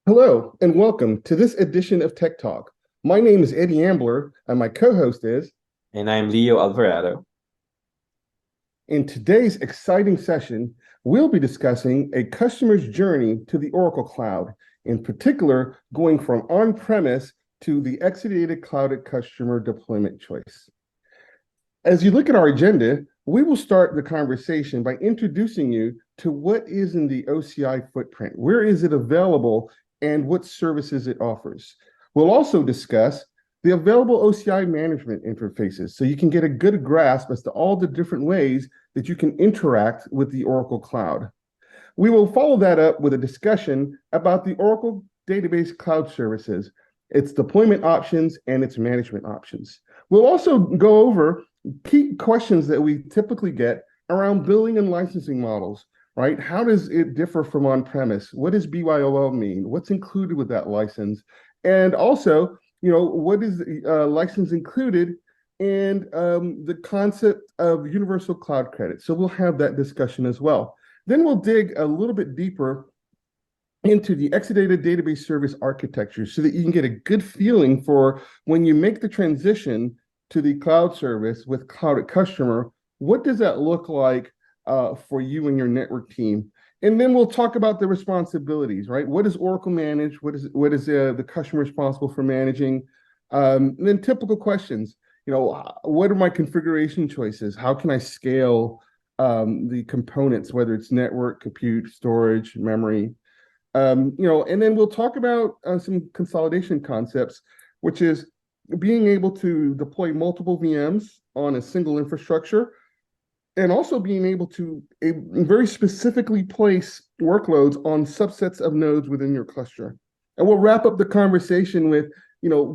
Hello, and welcome to this edition of Tech Talk. My name is Eddie Ambler, and my co-host is. And I'm Leo Alvarado. In today's exciting session, we'll be discussing a customer's journey to the Oracle Cloud, in particular, going from on-premise to the Exadata Cloud Customer Deployment Choice. As you look at our agenda, we will start the conversation by introducing you to what is in the OCI footprint, where is it available, and what services it offers. We'll also discuss the available OCI management interfaces so you can get a good grasp as to all the different ways that you can interact with the Oracle Cloud. We will follow that up with a discussion about the Oracle Database Cloud Services, its deployment options, and its management options. We'll also go over key questions that we typically get around billing and licensing models, right? How does it differ from on-premise? What does BYOL mean? What's included with that license? And also, what is license included and the concept of universal cloud credit. So we'll have that discussion as well. Then we'll dig a little bit deeper into the Exadata database service architecture so that you can get a good feeling for when you make the transition to the cloud service with Cloud at Customer, what does that look like for you and your network team? And then we'll talk about the responsibilities, right? What does Oracle manage? What is the customer responsible for managing? And then typical questions, what are my configuration choices? How can I scale the components, whether it's network, compute, storage, memory? And then we'll talk about some consolidation concepts, which is being able to deploy multiple VMs on a single infrastructure, and also being able to very specifically place workloads on subsets of nodes within your cluster. And we'll wrap up the conversation with,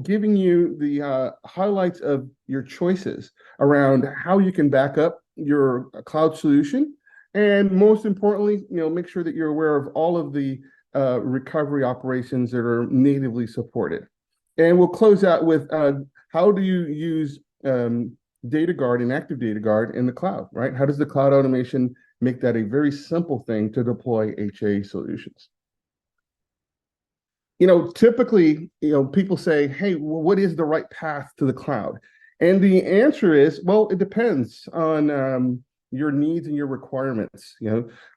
giving you the highlights of your choices around how you can back up your cloud solution. And most importantly, make sure that you're aware of all of the recovery operations that are natively supported. And we'll close out with how do you use Data Guard and Active Data Guard in the cloud, right? How does the cloud automation make that a very simple thing to deploy HA solutions? Typically, people say, hey, well, what is the right path to the cloud? And the answer is, well, it depends on your needs and your requirements.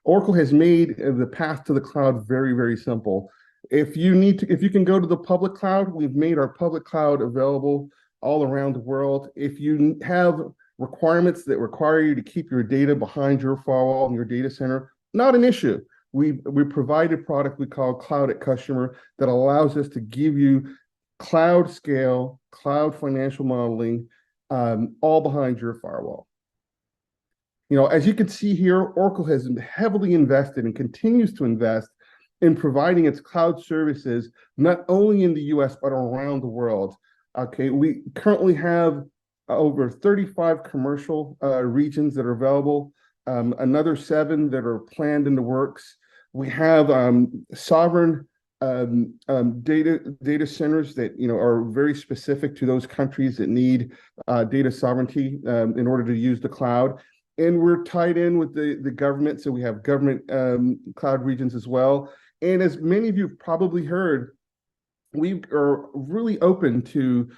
Oracle has made the path to the cloud very, very simple. If you can go to the public cloud, we've made our public cloud available all around the world. If you have requirements that require you to keep your data behind your firewall in your data center, not an issue. We provide a product we call Cloud at Customer that allows us to give you cloud scale, cloud financial modeling, all behind your firewall. As you can see here, Oracle has heavily invested and continues to invest in providing its cloud services, not only in the US, but around the world. Okay, we currently have over 35 commercial regions that are available, another 7 that are planned in the works. We have sovereign data centers that are very specific to those countries that need data sovereignty in order to use the cloud. And we're tied in with the government, so we have government cloud regions as well. And as many of you have probably heard, we are really open to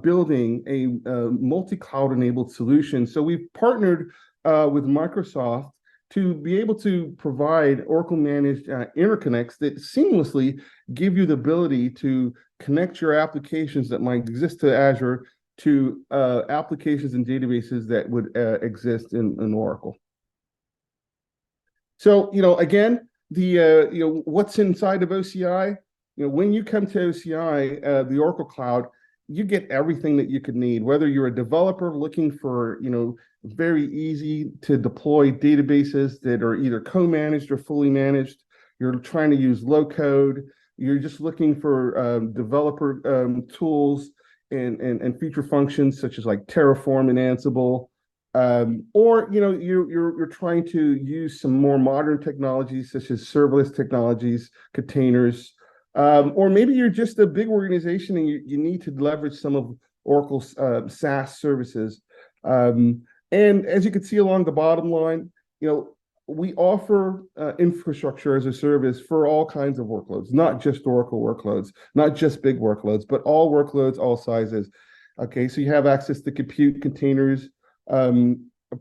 building a multi-cloud enabled solution. So we've partnered with Microsoft to be able to provide Oracle managed interconnects that seamlessly give you the ability to connect your applications that might exist to Azure to applications and databases that would exist in Oracle. So, again, the what's inside of OCI? When you come to OCI, the Oracle Cloud, you get everything that you could need, whether you're a developer looking for, very easy to deploy databases that are either co-managed or fully managed. You're trying to use low code. You're just looking for developer tools and feature functions such as like Terraform and Ansible. Or you're trying to use some more modern technologies such as serverless technologies, containers. Or maybe you're just a big organization and you need to leverage some of Oracle's SaaS services. And as you can see along the bottom line, we offer infrastructure as a service for all kinds of workloads, not just Oracle workloads, not just big workloads, but all workloads, all sizes. Okay, so you have access to compute containers,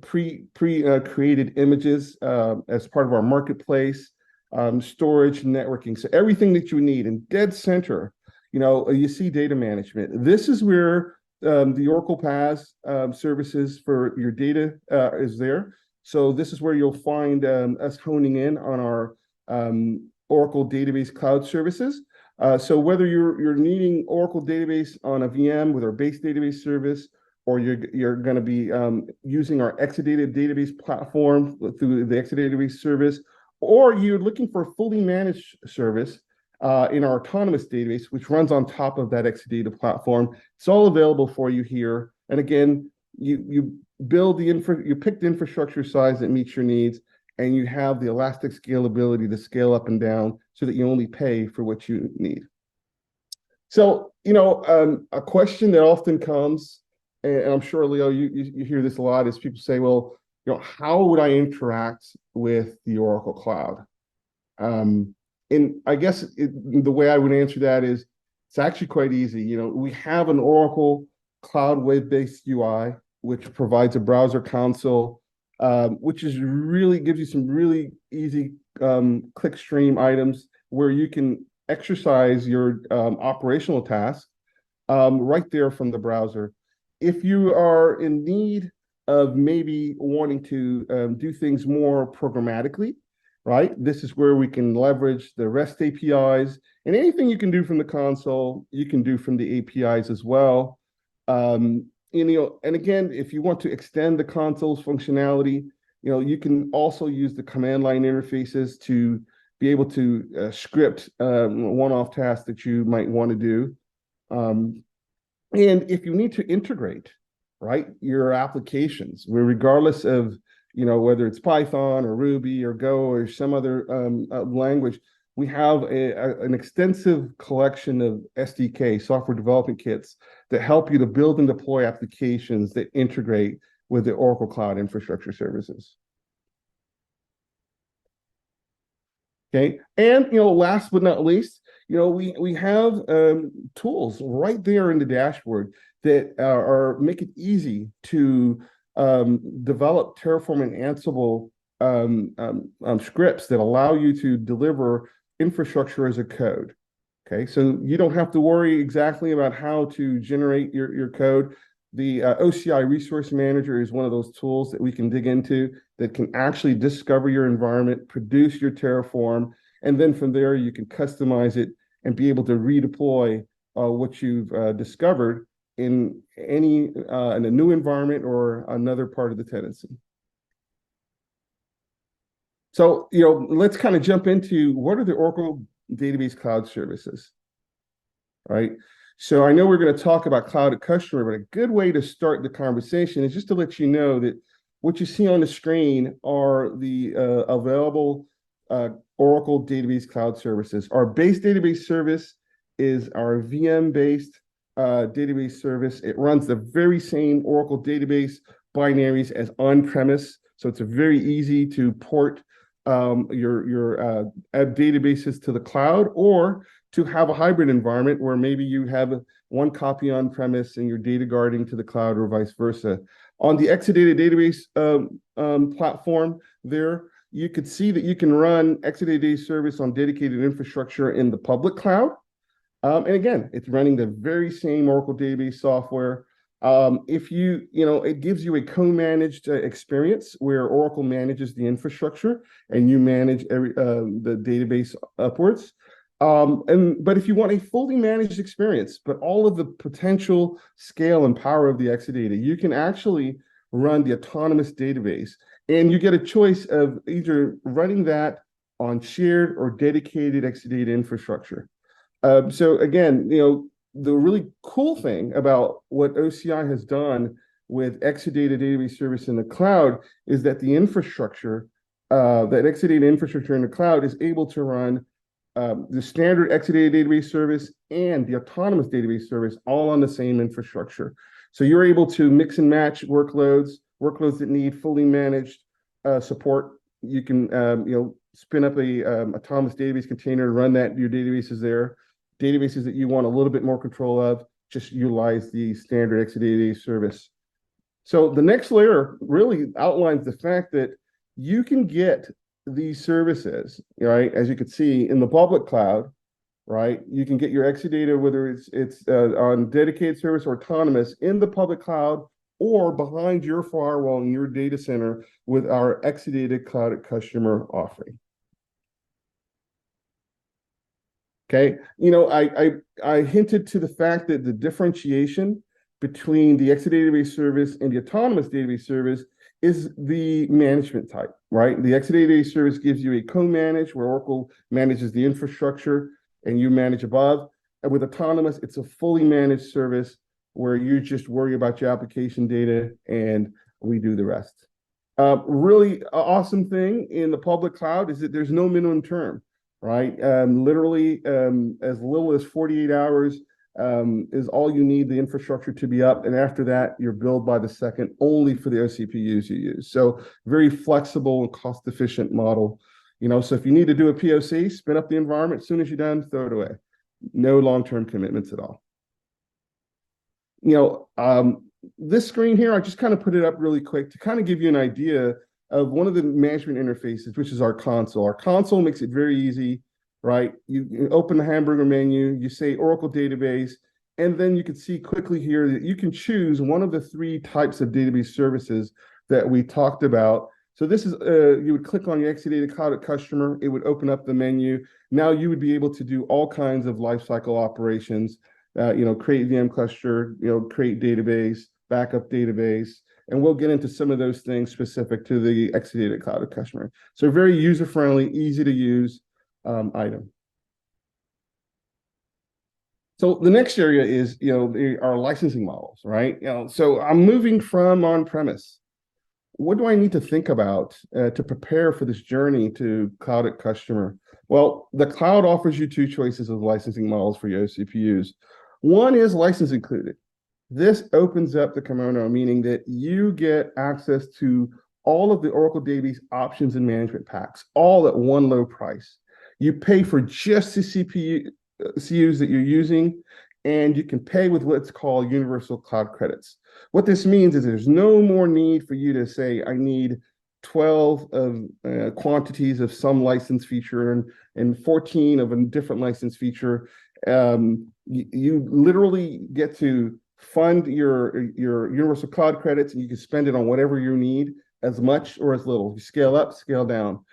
created images as part of our marketplace, storage, networking. So everything that you need, in dead center, you see data management. This is where the Oracle PaaS services for your data is there. So this is where you'll find us honing in on our Oracle Database Cloud Services. So whether you're needing Oracle database on a VM with our base database service, or you're going to be using our Exadata database platform through the Exadata database service, or you're looking for a fully managed service in our autonomous database, which runs on top of that Exadata platform, it's all available for you here. And again, you build you pick the infrastructure size that meets your needs, and you have the elastic scalability to scale up and down so that you only pay for what you need. So, a question that often comes, and I'm sure, Leo, you hear this a lot, is people say, well, how would I interact with the Oracle Cloud? And I guess the way I would answer that is it's actually quite easy. We have an Oracle Cloud web-based UI, which provides a browser console, which really gives you some really easy clickstream items where you can exercise your operational tasks right there from the browser. If you are in need of maybe wanting to do things more programmatically, right? This is where we can leverage the REST APIs, and anything you can do from the console, you can do from the APIs as well. And again, if you want to extend the console's functionality, you can also use the command line interfaces to be able to script one-off tasks that you might want to do. And if you need to integrate, right, your applications, regardless of whether it's Python or Ruby or Go or some other language, we have an extensive collection of SDK, software development kits, that help you to build and deploy applications that integrate with the Oracle Cloud Infrastructure Services. Okay, and last but not least, we have tools right there in the dashboard that make it easy to develop Terraform and Ansible scripts that allow you to deliver infrastructure as a code. Okay, so you don't have to worry exactly about how to generate your code. The OCI Resource Manager is one of those tools that we can dig into that can actually discover your environment, produce your Terraform, and then from there you can customize it and be able to redeploy what you've discovered in in a new environment or another part of the tenancy. So, let's kind of jump into what are the Oracle Database Cloud Services, right? So I know we're going to talk about Cloud at Customer, but a good way to start the conversation is just to let you know that what you see on the screen are the available Oracle Database Cloud Services. Our base database service is our VM-based database service. It runs the very same Oracle database binaries as on-premise, so it's very easy to port your databases to the cloud, or to have a hybrid environment where maybe you have one copy on-premise and you're data guarding to the cloud, or vice versa. On the Exadata database platform there, you could see that you can run Exadata database service on dedicated infrastructure in the public cloud. And again, it's running the very same Oracle database software. It gives you a co-managed experience where Oracle manages the infrastructure and you manage the database upwards. But if you want a fully managed experience, but all of the potential scale and power of the Exadata, you can actually run the autonomous database, and you get a choice of either running that on shared or dedicated Exadata infrastructure. So again, the really cool thing about what OCI has done with Exadata database service in the cloud is that the infrastructure, that Exadata infrastructure in the cloud is able to run the standard Exadata database service and the autonomous database service all on the same infrastructure. So you're able to mix and match workloads that need fully managed support You can spin up a autonomous database container, run that. Your databases there. Databases that you want a little bit more control of, just utilize the standard Exadata service. So the next layer really outlines the fact that you can get these services, right? As you can see in the public cloud, right? You can get your Exadata, whether it's on dedicated service or autonomous, in the public cloud or behind your firewall in your data center with our Exadata Cloud at Customer offering. Okay, I hinted to the fact that the differentiation between the Exadata service and the autonomous database service is the management type, right? The Exadata service gives you a co-manage where Oracle manages the infrastructure and you manage above. And with autonomous, it's a fully managed service where you just worry about your application data and we do the rest. Really awesome thing in the public cloud is that there's no minimum term, right? Literally, as little as 48 hours is all you need the infrastructure to be up. And after that, you're billed by the second only for the OCPUs you use. So very flexible and cost-efficient model. So if you need to do a POC, spin up the environment. As soon as you're done, throw it away. No long-term commitments at all. This screen here, I just kind of put it up really quick to kind of give you an idea of one of the management interfaces, which is our console. Our console makes it very easy, right? You open the hamburger menu, you say Oracle database, and then you can see quickly here that you can choose one of the 3 types of database services that we talked about. So this is, you would click on your Exadata Cloud at Customer, it would open up the menu. Now you would be able to do all kinds of lifecycle operations, create VM cluster, create database, backup database, and we'll get into some of those things specific to the Exadata Cloud at Customer. So very user-friendly, easy to use item. So the next area is, our licensing models, right? So I'm moving from on-premise. What do I need to think about to prepare for this journey to Cloud at Customer? Well, the cloud offers you 2 choices of licensing models for your CPUs. One is license included. This opens up the kimono, meaning that you get access to all of the Oracle database options and management packs, all at one low price. You pay for just the CPUs that you're using, and you can pay with what's called universal cloud credits. What this means is there's no more need for you to say, I need 12 of quantities of some license feature and 14 of a different license feature. You literally get to fund your universal cloud credits, and you can spend it on whatever you need, as much or as little. You scale up, scale down.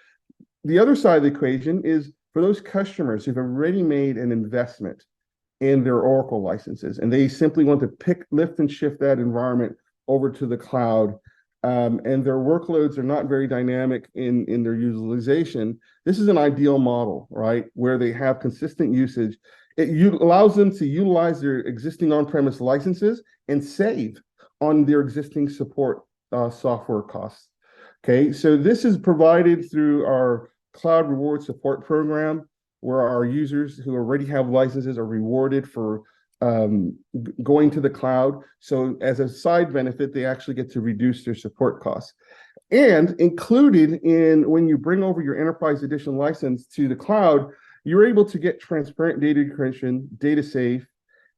The other side of the equation is for those customers who've already made an investment in their Oracle licenses, and they simply want to lift and shift that environment over to the cloud, and their workloads are not very dynamic in their utilization. This is an ideal model, right? Where they have consistent usage. It allows them to utilize their existing on-premise licenses and save on their existing support software costs. Okay, so this is provided through our Cloud Reward Support Program, where our users who already have licenses are rewarded for going to the cloud. So as a side benefit, they actually get to reduce their support costs. And included in when you bring over your Enterprise Edition license to the cloud, you're able to get transparent data encryption, data safe,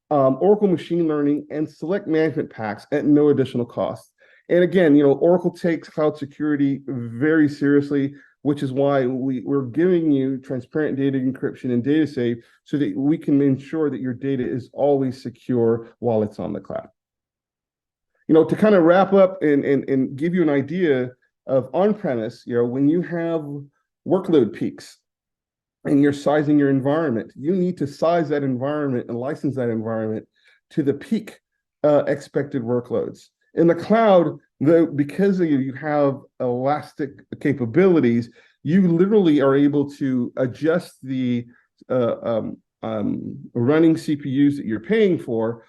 Oracle machine learning, and select management packs at no additional cost. And again, Oracle takes cloud security very seriously, which is why we're giving you transparent data encryption and data safe so that we can ensure that your data is always secure while it's on the cloud. To kind of wrap up and give you an idea of on-premise, when you have workload peaks and you're sizing your environment, you need to size that environment and license that environment to the peak expected workloads. In the cloud, because you have elastic capabilities, you literally are able to adjust the running CPUs that you're paying for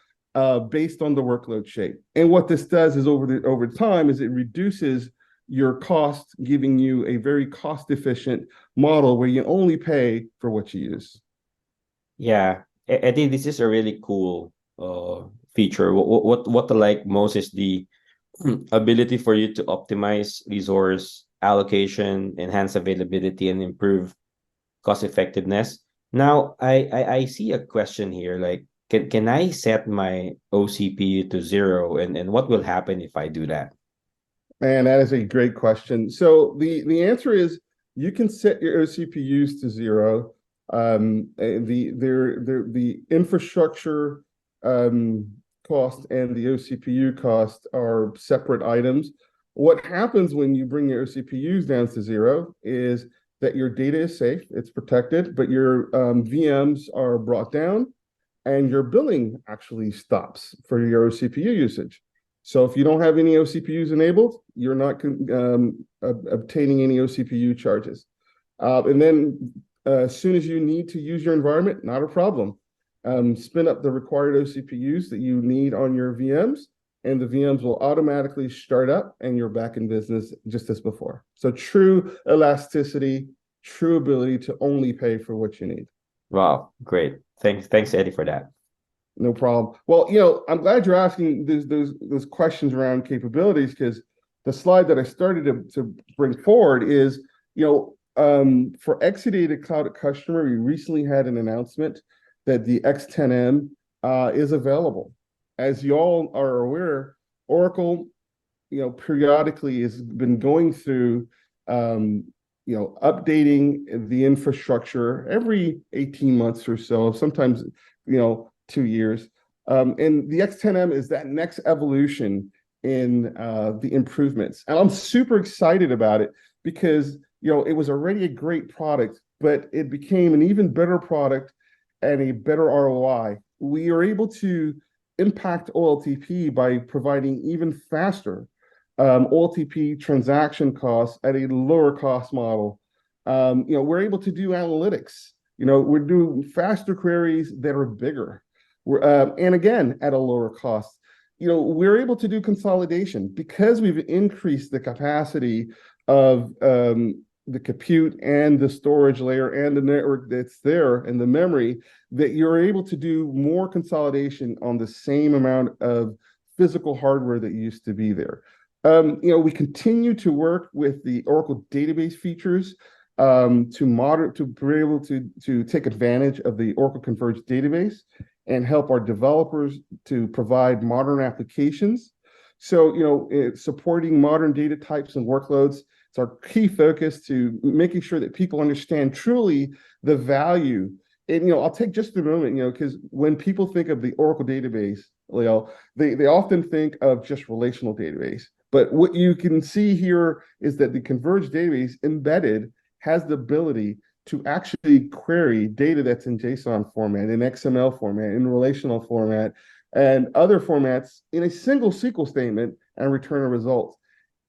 based on the workload shape. And what this does is over time is it reduces your cost, giving you a very cost-efficient model where you only pay for what you use. Yeah, I think this is a really cool feature. What I like most is the ability for you to optimize resource allocation, enhance availability, and improve cost effectiveness. Now, I see a question here, like, can I set my OCPU to 0, and what will happen if I do that? And that is a great question. So the answer is you can set your OCPUs to 0. The infrastructure cost and the OCPU cost are separate items. What happens when you bring your OCPUs down to 0 is that your data is safe, it's protected, but your VMs are brought down and your billing actually stops for your OCPU usage. So if you don't have any OCPUs enabled, you're not obtaining any OCPU charges. And then as soon as you need to use your environment, not a problem. Spin up the required OCPUs that you need on your VMs, and the VMs will automatically start up and you're back in business just as before. So true elasticity, true ability to only pay for what you need. Wow, great. Thanks, Eddie, for that. No problem. Well, I'm glad you're asking those questions around capabilities, because the slide that I started to bring forward is, for Exadata Cloud Customer, we recently had an announcement that the X10M is available. As you all are aware, Oracle, periodically has been going through, updating the infrastructure every 18 months or so, sometimes, 2 years. And the X10M is that next evolution in the improvements. And I'm super excited about it because, it was already a great product, but it became an even better product and a better ROI. We are able to impact OLTP by providing even faster OLTP transaction costs at a lower cost model. We're able to do analytics. We're doing faster queries that are bigger. And again, at a lower cost. We're able to do consolidation because we've increased the capacity of the compute and the storage layer and the network that's there and the memory, that you're able to do more consolidation on the same amount of physical hardware that used to be there. We continue to work with the Oracle database features to be able to take advantage of the Oracle Converged database and help our developers to provide modern applications. So, supporting modern data types and workloads, it's our key focus to making sure that people understand truly the value. And, I'll take just a moment, because when people think of the Oracle database, Leo, they often think of just relational database. But what you can see here is that the Converged database embedded has the ability to actually query data that's in JSON format, in XML format, in relational format, and other formats in a single SQL statement and return a result.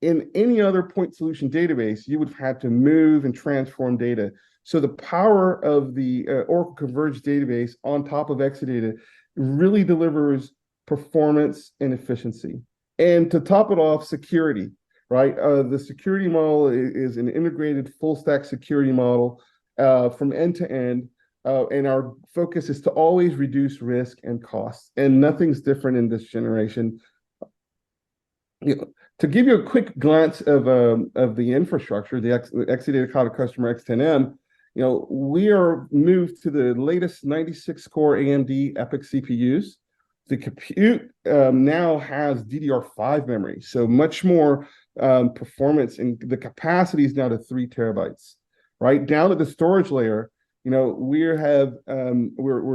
In any other point solution database, you would have had to move and transform data. So the power of the Oracle Converged database on top of Exadata really delivers performance and efficiency. And to top it off, security, right? The security model is an integrated full stack security model from end to end. And our focus is to always reduce risk and costs. And nothing's different in this generation. To give you a quick glance of the infrastructure, the Exadata Cloud Customer X10M, we are moved to the latest 96 core AMD EPYC CPUs. The compute now has DDR5 memory, so much more performance, and the capacity is now to 3 terabytes. Right down to the storage layer, we're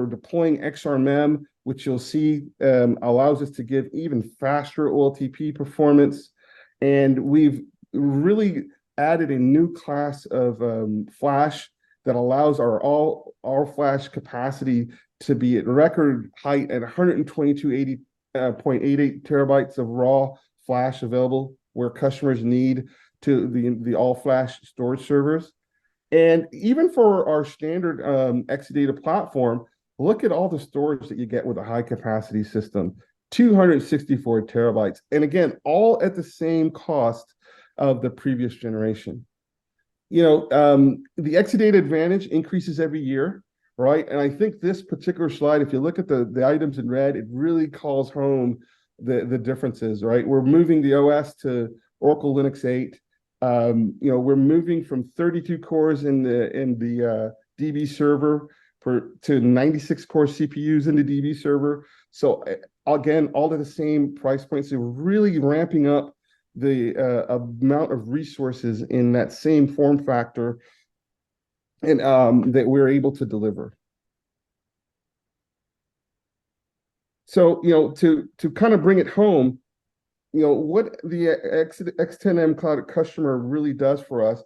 deploying XRMM, which you'll see allows us to give even faster OLTP performance, and we've really added a new class of flash that allows our flash capacity to be at record height at 122.88 terabytes of raw flash available, where customers need to the all flash storage servers. And even for our standard Exadata platform, look at all the storage that you get with a high capacity system, 264 terabytes. And again, all at the same cost of the previous generation. The Exadata advantage increases every year, right? And I think this particular slide, if you look at the items in red, it really calls home the differences, right? We're moving the OS to Oracle Linux 8. We're moving from 32 cores in the DB server to 96 core CPUs in the DB server. So again, all at the same price point. So we're really ramping up the amount of resources in that same form factor and that we're able to deliver. So, to kind of bring it home, what the X10M Cloud customer really does for us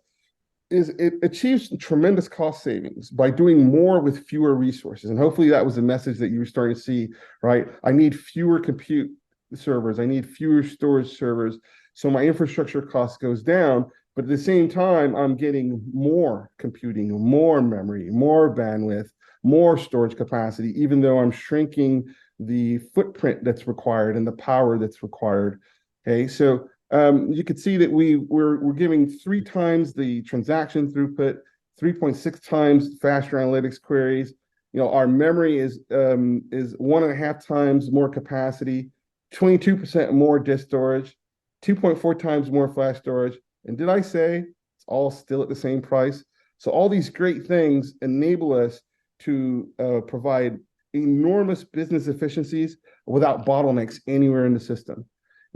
is it achieves tremendous cost savings by doing more with fewer resources. And hopefully that was a message that you were starting to see, right? I need fewer compute servers. I need fewer storage servers. So my infrastructure cost goes down. But at the same time, I'm getting more computing, more memory, more bandwidth, more storage capacity, even though I'm shrinking the footprint that's required and the power that's required. Okay, so you could see that we're giving 3 times the transaction throughput, 3.6 times faster analytics queries. Our memory is 1.5 times more capacity, 22% more disk storage, 2.4 times more flash storage. And did I say it's all still at the same price? So all these great things enable us to provide enormous business efficiencies without bottlenecks anywhere in the system.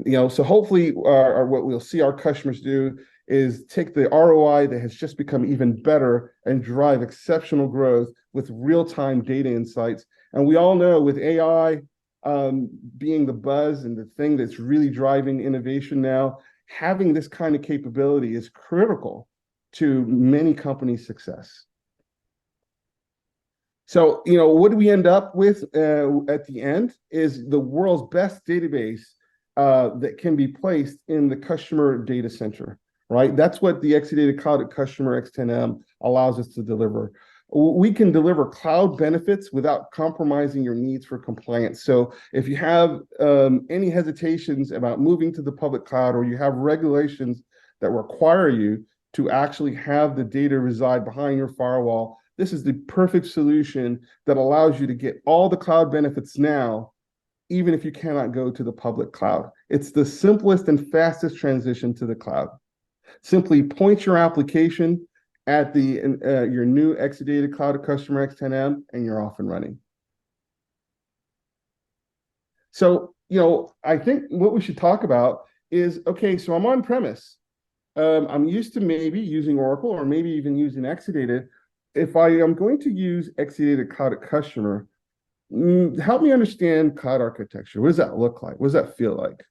So hopefully what we'll see our customers do is take the ROI that has just become even better and drive exceptional growth with real-time data insights. And we all know with AI being the buzz and the thing that's really driving innovation now, having this kind of capability is critical to many companies' success. So, what do we end up with at the end is the world's best database that can be placed in the customer data center, right? That's what the Exadata Cloud Customer X10M allows us to deliver. We can deliver cloud benefits without compromising your needs for compliance. So if you have any hesitations about moving to the public cloud, or you have regulations that require you to actually have the data reside behind your firewall, this is the perfect solution that allows you to get all the cloud benefits now, even if you cannot go to the public cloud. It's the simplest and fastest transition to the cloud. Simply point your application at your new Exadata Cloud Customer X10M, and you're off and running. So, I think what we should talk about is, okay, so I'm on premise. I'm used to maybe using Oracle or maybe even using Exadata. If I am going to use Exadata Cloud Customer, help me understand cloud architecture. What does that look like? What does that feel like?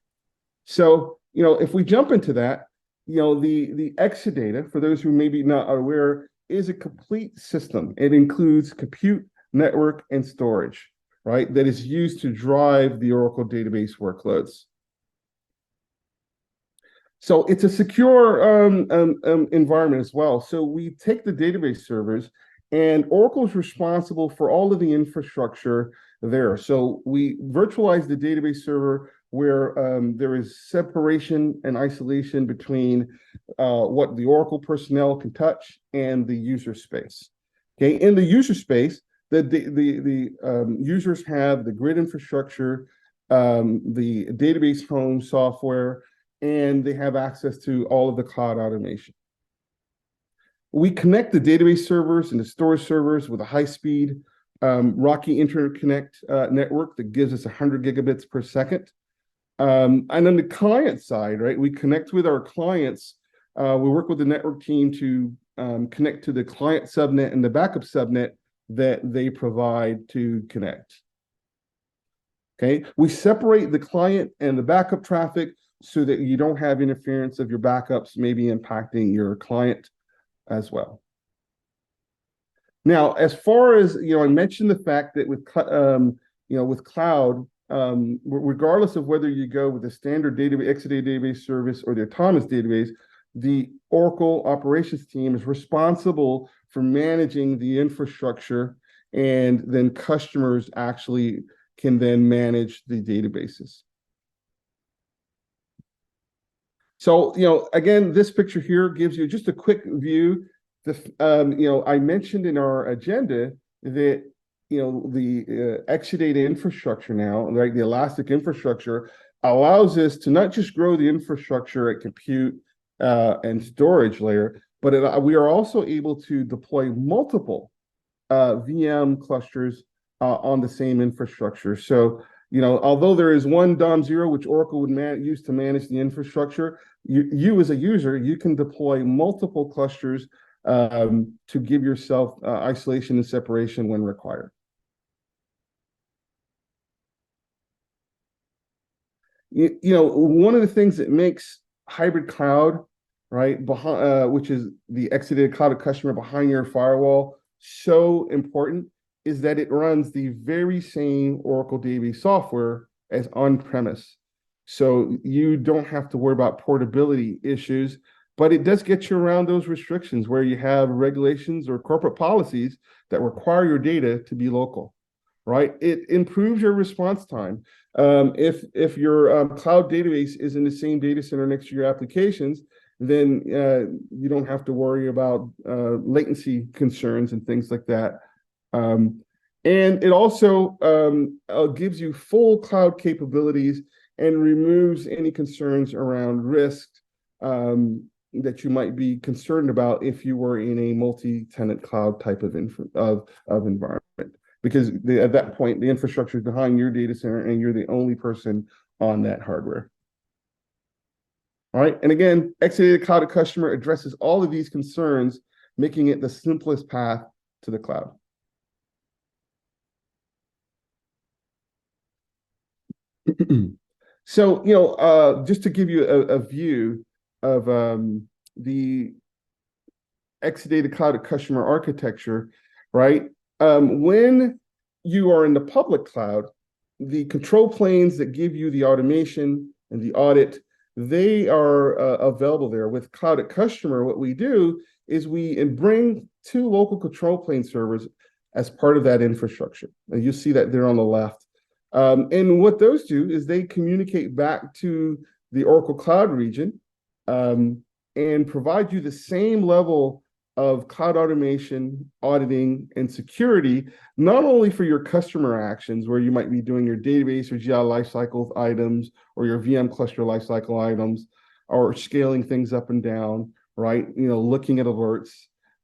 So, if we jump into that, the Exadata, for those who maybe not are aware, is a complete system. It includes compute, network, and storage, right? That is used to drive the Oracle database workloads. So it's a secure environment as well. So we take the database servers, and Oracle is responsible for all of the infrastructure there. So we virtualize the database server where there is separation and isolation between what the Oracle personnel can touch and the user space. Okay, in the user space, the users have the grid infrastructure, the database home software, and they have access to all of the cloud automation. We connect the database servers and the storage servers with a high-speed Rocky interconnect network that gives us 100 gigabits per second. And on the client side, right, we connect with our clients. We work with the network team to connect to the client subnet and the backup subnet that they provide to connect. Okay, we separate the client and the backup traffic so that you don't have interference of your backups maybe impacting your client as well. Now, as far as, I mentioned the fact that with cloud, regardless of whether you go with the standard database, Exadata database service, or the autonomous database, the Oracle operations team is responsible for managing the infrastructure, and then customers actually can then manage the databases. So, again, this picture here gives you just a quick view. I mentioned in our agenda that, the Exadata infrastructure now, right, the Elastic infrastructure allows us to not just grow the infrastructure at compute and storage layer, but we are also able to deploy multiple VM clusters on the same infrastructure. So, although there is one DOM0 which Oracle would use to manage the infrastructure, you as a user, you can deploy multiple clusters to give yourself isolation and separation when required. One of the things that makes hybrid cloud, right, which is the Exadata Cloud Customer behind your firewall, so important is that it runs the very same Oracle database software as on-premise. So you don't have to worry about portability issues, but it does get you around those restrictions where you have regulations or corporate policies that require your data to be local, right? It improves your response time. If your cloud database is in the same data center next to your applications, then you don't have to worry about latency concerns and things like that. And it also gives you full cloud capabilities and removes any concerns around risk that you might be concerned about if you were in a multi-tenant cloud type of environment. Because at that point, the infrastructure is behind your data center and you're the only person on that hardware. All right, and again, Exadata Cloud Customer addresses all of these concerns, making it the simplest path to the cloud. So, just to give you a view of the Exadata Cloud Customer architecture, right? When you are in the public cloud, the control planes that give you the automation and the audit, they are available there. With Cloud at Customer, what we do is we bring 2 local control plane servers as part of that infrastructure. And you see that there on the left. And what those do is they communicate back to the Oracle Cloud region and provide you the same level of cloud automation, auditing, and security, not only for your customer actions, where you might be doing your database or GI lifecycle items, or your VM cluster lifecycle items, or scaling things up and down, right? Looking at alerts.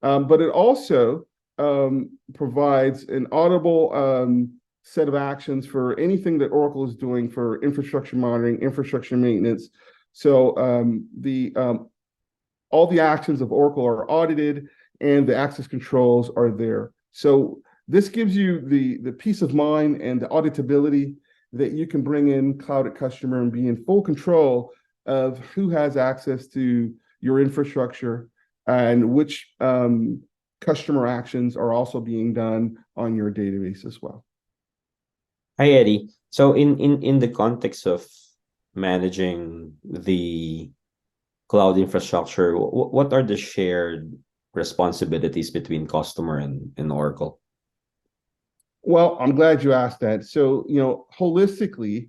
But it also provides an audible set of actions for anything that Oracle is doing for infrastructure monitoring, infrastructure maintenance. So all the actions of Oracle are audited and the access controls are there. So this gives you the peace of mind and the auditability that you can bring in Cloud at Customer and be in full control of who has access to your infrastructure and which customer actions are also being done on your database as well. Hi, Eddie. So in the context of managing the cloud infrastructure, what are the shared responsibilities between customer and Oracle? Well, I'm glad you asked that. So, holistically,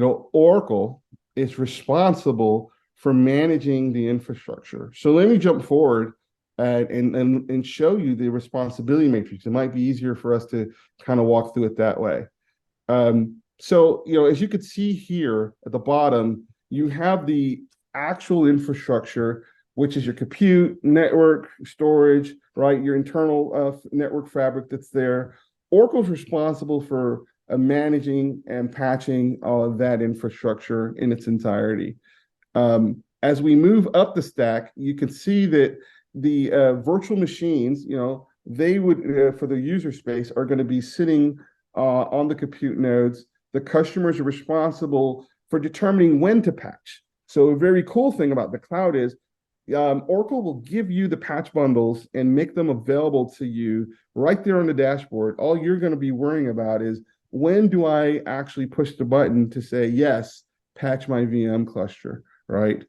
Oracle is responsible for managing the infrastructure. So let me jump forward and show you the responsibility matrix. It might be easier for us to kind of walk through it that way. So, as you could see here at the bottom, you have the actual infrastructure, which is your compute, network, storage, right? Your internal network fabric that's there. Oracle's responsible for managing and patching all of that infrastructure in its entirety. As we move up the stack, you can see that the virtual machines, they would, for the user space, are going to be sitting on the compute nodes. The customers are responsible for determining when to patch. So a very cool thing about the cloud is Oracle will give you the patch bundles and make them available to you right there on the dashboard. All you're going to be worrying about is, when do I actually push the button to say, yes, patch my VM cluster, right?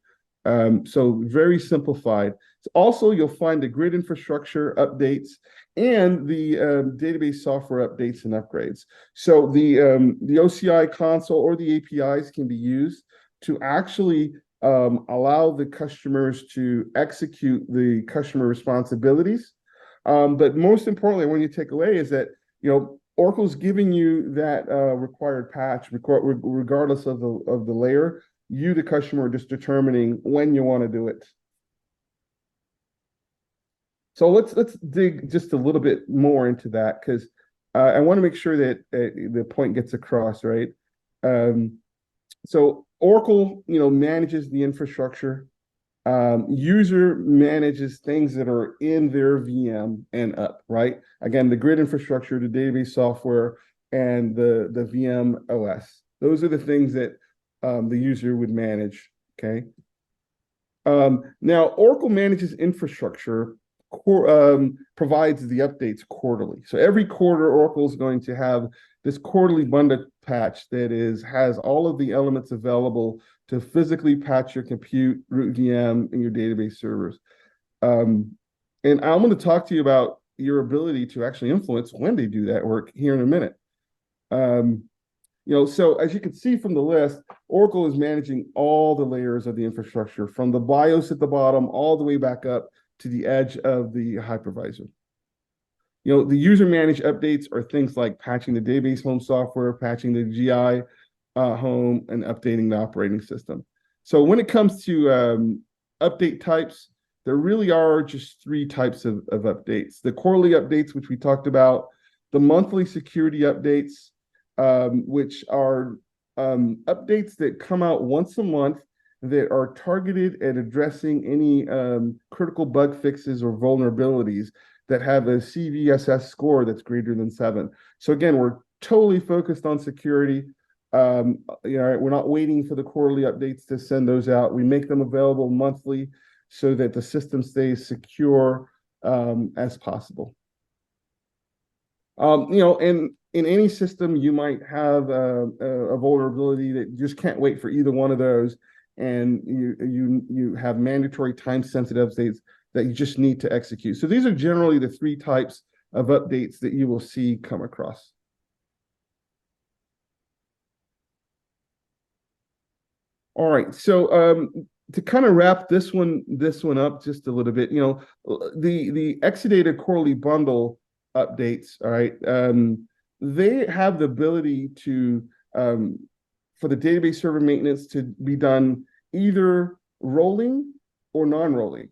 So very simplified. Also, you'll find the grid infrastructure updates and the database software updates and upgrades. So the OCI console or the APIs can be used to actually allow the customers to execute the customer responsibilities. But most importantly, when you take away is that, Oracle's giving you that required patch regardless of the layer. You, the customer, are just determining when you want to do it. So let's dig just a little bit more into that because I want to make sure that the point gets across, right? Um, so Oracle, manages the infrastructure. User manages things that are in their VM and up, right? Again, the grid infrastructure, the database software, and the VM OS. Those are the things that the user would manage, okay? Now, Oracle manages infrastructure, provides the updates quarterly. So every quarter, Oracle is going to have this quarterly bundle patch that has all of the elements available to physically patch your compute, root VM, and your database servers. And I'm going to talk to you about your ability to actually influence when they do that work here in a minute. So as you can see from the list, Oracle is managing all the layers of the infrastructure from the BIOS at the bottom all the way back up to the edge of the hypervisor. The user managed updates are things like patching the database home software, patching the GI home, and updating the operating system. So when it comes to update types, there really are just three types of updates. The quarterly updates, which we talked about, the monthly security updates, which are updates that come out once a month that are targeted at addressing any critical bug fixes or vulnerabilities that have a CVSS score that's greater than 7. So again, we're totally focused on security. We're not waiting for the quarterly updates to send those out. We make them available monthly so that the system stays secure as possible. And in any system, you might have a vulnerability that you just can't wait for either one of those, and you have mandatory time-sensitive updates that you just need to execute. So these are generally the three types of updates that you will see come across. All right, so to kind of wrap this one up just a little bit, the Exadata quarterly bundle updates, all right, they have the ability to for the database server maintenance to be done either rolling or non-rolling.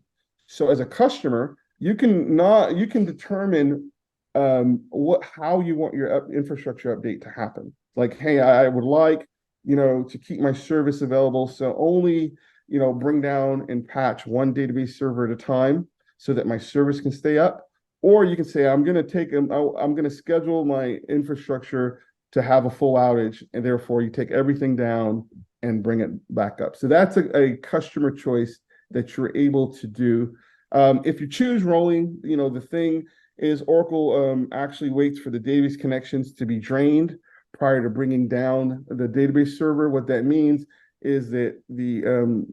So as a customer, you can determine how you want your infrastructure update to happen. Like, hey, I would like to keep my service available, so only bring down and patch one database server at a time so that my service can stay up. Or you can say, I'm going to schedule my infrastructure to have a full outage, and therefore you take everything down and bring it back up. So that's a customer choice that you're able to do. If you choose rolling, the thing is Oracle actually waits for the database connections to be drained prior to bringing down the database server. What that means is that the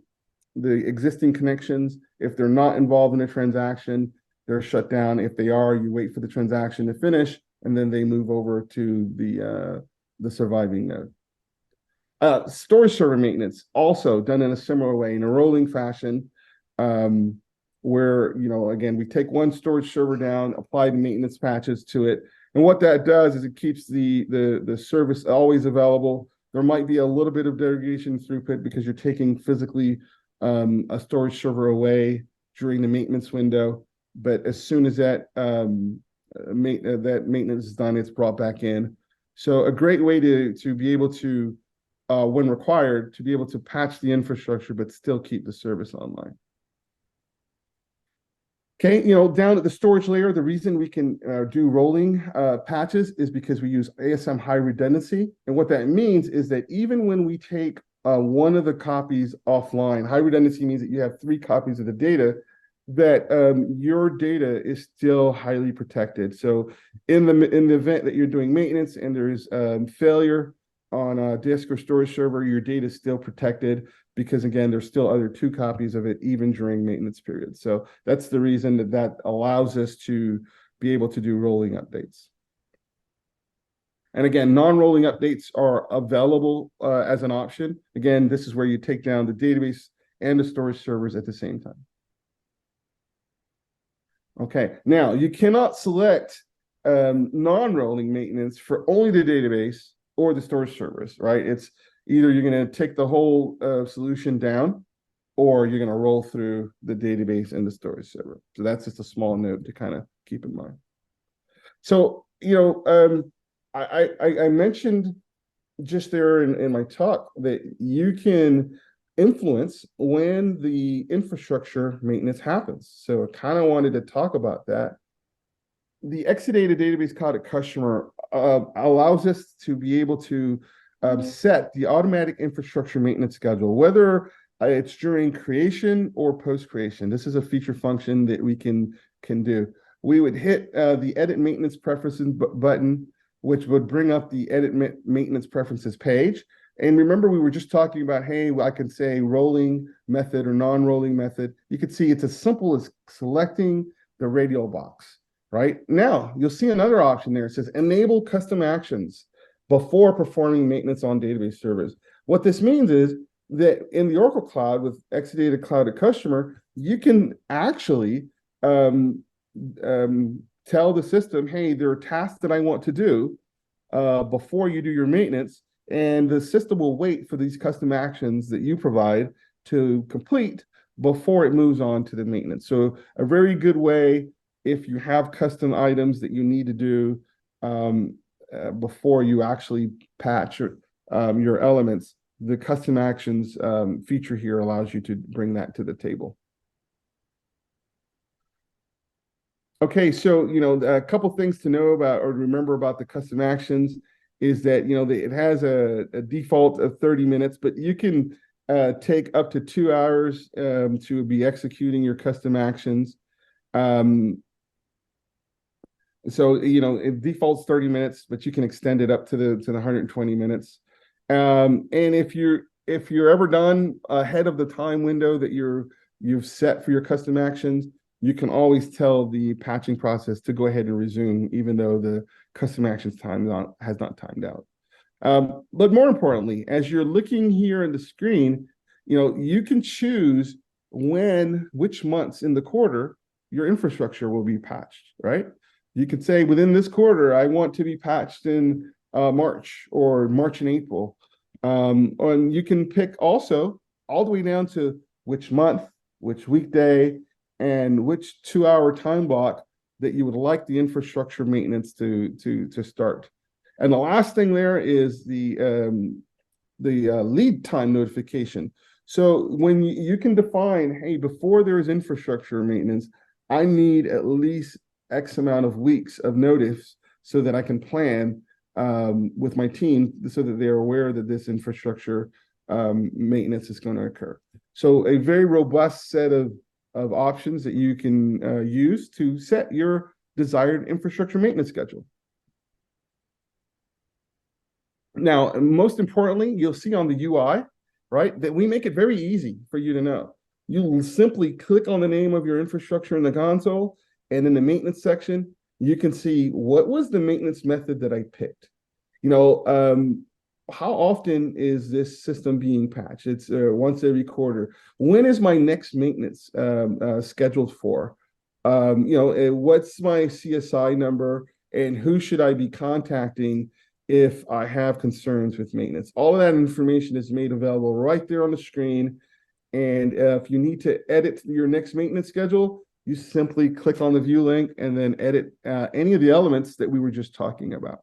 existing connections, if they're not involved in a transaction, they're shut down. If they are, you wait for the transaction to finish, and then they move over to the surviving node. Storage server maintenance, also done in a similar way, in a rolling fashion, where, again, we take one storage server down, apply the maintenance patches to it. And what that does is it keeps the service always available. There might be a little bit of derogation throughput because you're taking physically a storage server away during the maintenance window. But as soon as that maintenance is done, it's brought back in. So a great way to be able to, when required, to be able to patch the infrastructure but still keep the service online. Okay, down at the storage layer, the reason we can do rolling patches is because we use ASM high redundancy. And what that means is that even when we take one of the copies offline, high redundancy means that you have 3 copies of the data, that your data is still highly protected. So in the event that you're doing maintenance and there's failure on a disk or storage server, your data is still protected because, again, there's still other 2 copies of it even during maintenance periods. So that's the reason that allows us to be able to do rolling updates. And again, non-rolling updates are available as an option. Again, this is where you take down the database and the storage servers at the same time. Okay, now you cannot select non-rolling maintenance for only the database or the storage servers, right? It's either you're going to take the whole solution down, or you're going to roll through the database and the storage server. So that's just a small note to kind of keep in mind. So, I mentioned just there in my talk that you can influence when the infrastructure maintenance happens. So I kind of wanted to talk about that. The Exadata Database Cloud at Customer allows us to be able to set the automatic infrastructure maintenance schedule, whether it's during creation or post-creation. This is a feature function that we can do. We would hit the Edit Maintenance Preferences button, which would bring up the Edit Maintenance Preferences page. And remember, we were just talking about, hey, I can say rolling method or non-rolling method. You can see it's as simple as selecting the radial box. Right now, you'll see another option there. It says enable custom actions before performing maintenance on database servers. What this means is that in the Oracle Cloud with Exadata Cloud at Customer, you can actually tell the system, hey, there are tasks that I want to do before you do your maintenance, and the system will wait for these custom actions that you provide to complete before it moves on to the maintenance. So a very good way if you have custom items that you need to do before you actually patch your elements, the custom actions feature here allows you to bring that to the table. Okay, so a couple things to know about or remember about the custom actions is that it has a default of 30 minutes, but you can take up to 2 hours to be executing your custom actions. So it defaults 30 minutes, but you can extend it up to the 120 minutes. And if you're ever done ahead of the time window that you've set for your custom actions, you can always tell the patching process to go ahead and resume, even though the custom actions time has not timed out. But more importantly, as you're looking here in the screen, you can choose which months in the quarter your infrastructure will be patched, right? You could say within this quarter, I want to be patched in March or March and April. And you can pick also all the way down to which month, which weekday, and which 2-hour time block that you would like the infrastructure maintenance to start. And the last thing there is the lead time notification. So when you can define, hey, before there is infrastructure maintenance, I need at least X amount of weeks of notice so that I can plan with my team so that they're aware that this infrastructure maintenance is going to occur. So a very robust set of options that you can use to set your desired infrastructure maintenance schedule. Now, most importantly, you'll see on the UI, right, that we make it very easy for you to know. You simply click on the name of your infrastructure in the console, and in the maintenance section, you can see what was the maintenance method that I picked. How often is this system being patched? It's once every quarter. When is my next maintenance scheduled for? What's my CSI number, and who should I be contacting if I have concerns with maintenance? All of that information is made available right there on the screen. And if you need to edit your next maintenance schedule, you simply click on the view link and then edit any of the elements that we were just talking about.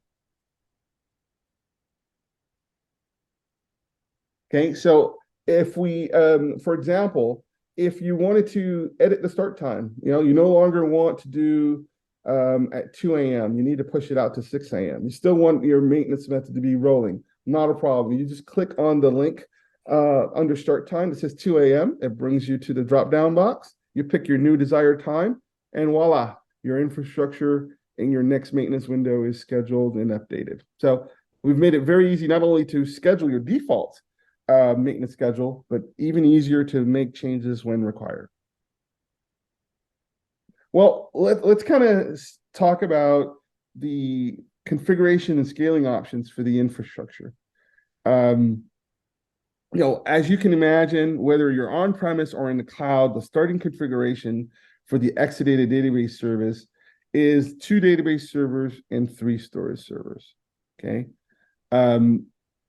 Okay, so if we, for example, if you wanted to edit the start time, you no longer want to do at 2 a.m., you need to push it out to 6 a.m. You still want your maintenance method to be rolling, not a problem. You just click on the link under start time that says 2 a.m. It brings you to the drop-down box. You pick your new desired time, and voila, your infrastructure in your next maintenance window is scheduled and updated. So we've made it very easy not only to schedule your default maintenance schedule, but even easier to make changes when required. Well, let's kind of talk about the configuration and scaling options for the infrastructure. As you can imagine, whether you're on-premise or in the cloud, the starting configuration for the Exadata database service is 2 database servers and 3 storage servers, okay?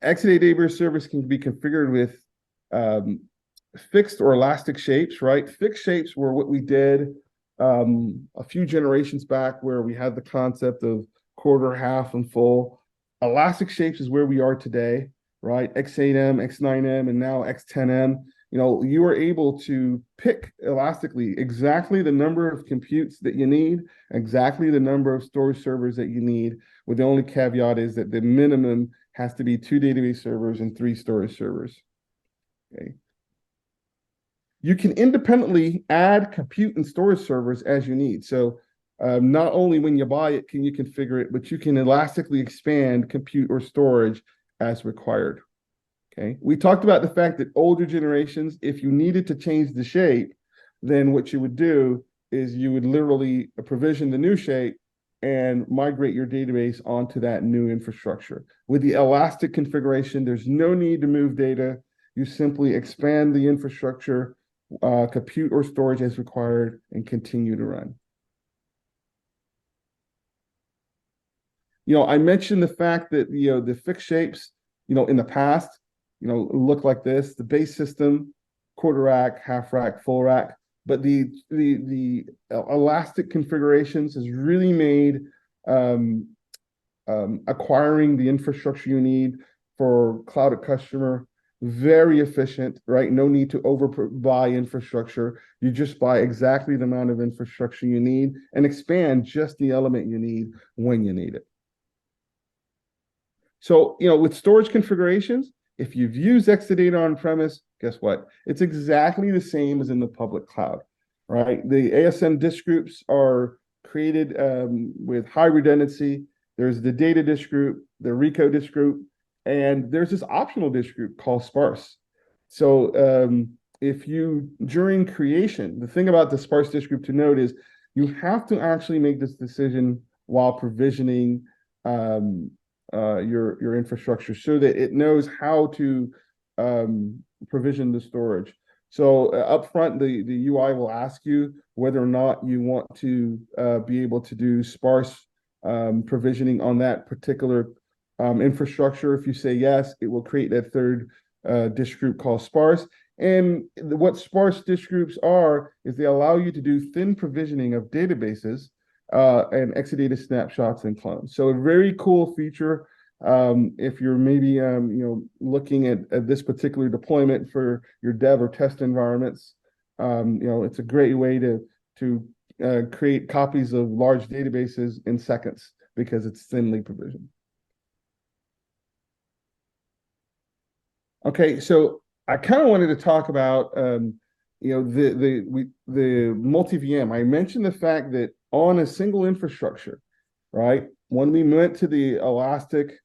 Exadata database service can be configured with fixed or elastic shapes, right? Fixed shapes were what we did a few generations back, where we had the concept of quarter, half, and full. Elastic shapes is where we are today, right? X8M, X9M, and now X10M. You are able to pick elastically exactly the number of computes that you need, exactly the number of storage servers that you need, with the only caveat is that the minimum has to be 2 database servers and 3 storage servers. Okay. You can independently add compute and storage servers as you need. So not only when you buy it can you configure it, but you can elastically expand compute or storage as required. Okay. We talked about the fact that older generations, if you needed to change the shape, then what you would do is you would literally provision the new shape and migrate your database onto that new infrastructure. With the elastic configuration, there's no need to move data. You simply expand the infrastructure, compute or storage as required, and continue to run. I mentioned the fact that the fixed shapes, in the past, look like this: the base system, quarter rack, half rack, full rack. But the elastic configurations has really made acquiring the infrastructure you need for cloud at customer very efficient, right? No need to buy infrastructure. You just buy exactly the amount of infrastructure you need and expand just the element you need when you need it. So, with storage configurations, if you've used Exadata on-premise, guess what? It's exactly the same as in the public cloud, right? The ASM disk groups are created with high redundancy. There's the data disk group, the Rico disk group, and there's this optional disk group called sparse. So if you, during creation, the thing about the sparse disk group to note is you have to actually make this decision while provisioning your infrastructure, so that it knows how to provision the storage. So up front, the UI will ask you whether or not you want to be able to do sparse provisioning on that particular infrastructure. If you say yes, it will create that third disk group called sparse. And what sparse disk groups are is they allow you to do thin provisioning of databases and Exadata snapshots and clones. So a very cool feature. If you're maybe looking at this particular deployment for your dev or test environments, it's a great way to create copies of large databases in seconds because it's thinly provisioned. Okay, so I kind of wanted to talk about the MultiVM. I mentioned the fact that on a single infrastructure, right? When we went to the Elastic,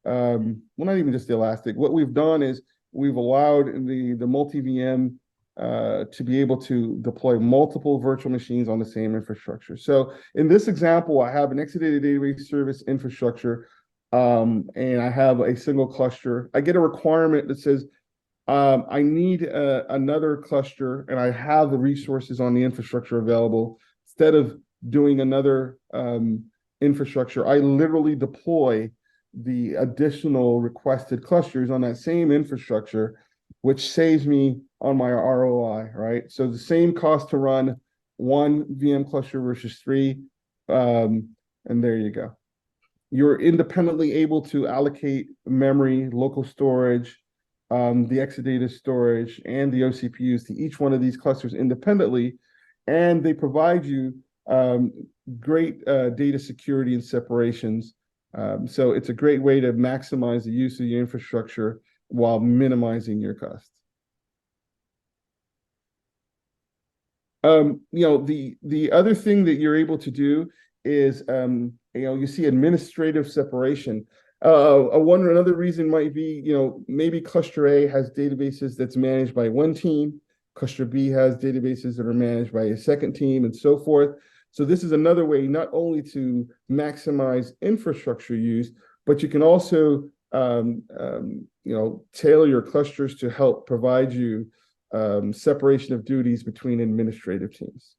well, not even just the Elastic, what we've done is we've allowed the MultiVM to be able to deploy multiple virtual machines on the same infrastructure. So in this example, I have an Exadata database service infrastructure, and I have a single cluster. I get a requirement that says I need another cluster, and I have the resources on the infrastructure available. Instead of doing another infrastructure, I literally deploy the additional requested clusters on that same infrastructure, which saves me on my ROI, right? So the same cost to run one VM cluster versus 3, and there you go. You're independently able to allocate memory, local storage, the Exadata storage, and the OCPUs to each one of these clusters independently, and they provide you great data security and separations. So it's a great way to maximize the use of your infrastructure while minimizing your costs. The other thing that you're able to do is you see administrative separation. I wonder another reason might be, maybe cluster A has databases that's managed by one team, cluster B has databases that are managed by a second team, and so forth. So this is another way not only to maximize infrastructure use, but you can also tailor your clusters to help provide you separation of duties between administrative teams.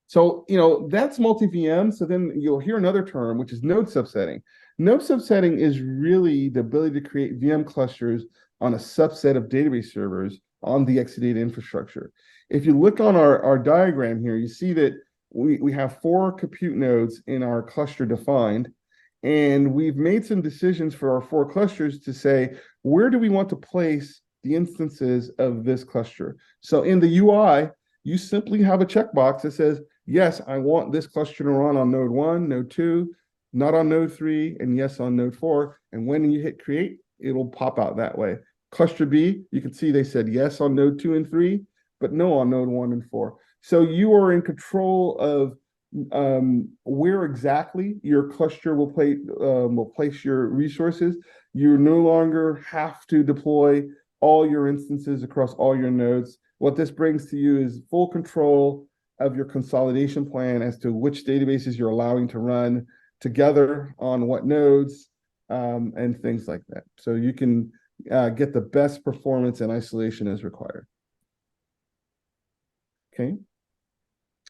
So, that's MultiVM. So then you'll hear another term, which is node subsetting. No subsetting is really the ability to create VM clusters on a subset of database servers on the Exadata infrastructure. If you look on our diagram here, you see that we have 4 compute nodes in our cluster defined, and we've made some decisions for our 4 clusters to say, where do we want to place the instances of this cluster? So in the UI, you simply have a checkbox that says, yes, I want this cluster to run on node 1, node 2, not on node 3, and yes on node 4. And when you hit create, it'll pop out that way. Cluster B, you can see they said yes on node 2 and 3, but no on node 1 and 4. So you are in control of where exactly your cluster will place your resources. You no longer have to deploy all your instances across all your nodes. What this brings to you is full control of your consolidation plan as to which databases you're allowing to run together on what nodes, and things like that. So you can get the best performance and isolation as required. Okay.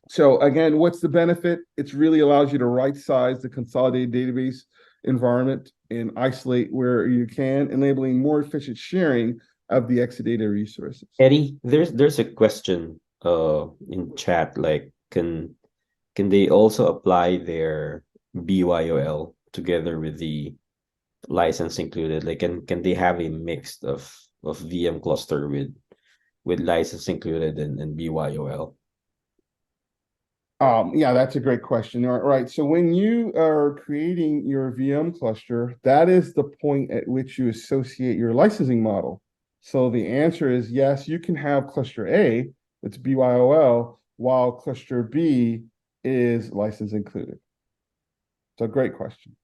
So again, what's the benefit? It really allows you to right-size the consolidated database environment and isolate where you can, enabling more efficient sharing of the Exadata resources. Eddie, there's a question in chat, like can they also apply their BYOL together with the license included? Like can they have a mix of VM cluster with license included and BYOL? Yeah, that's a great question. All right. So when you are creating your VM cluster, that is the point at which you associate your licensing model. So the answer is yes, you can have cluster A, that's BYOL, while cluster B is license included. So great question.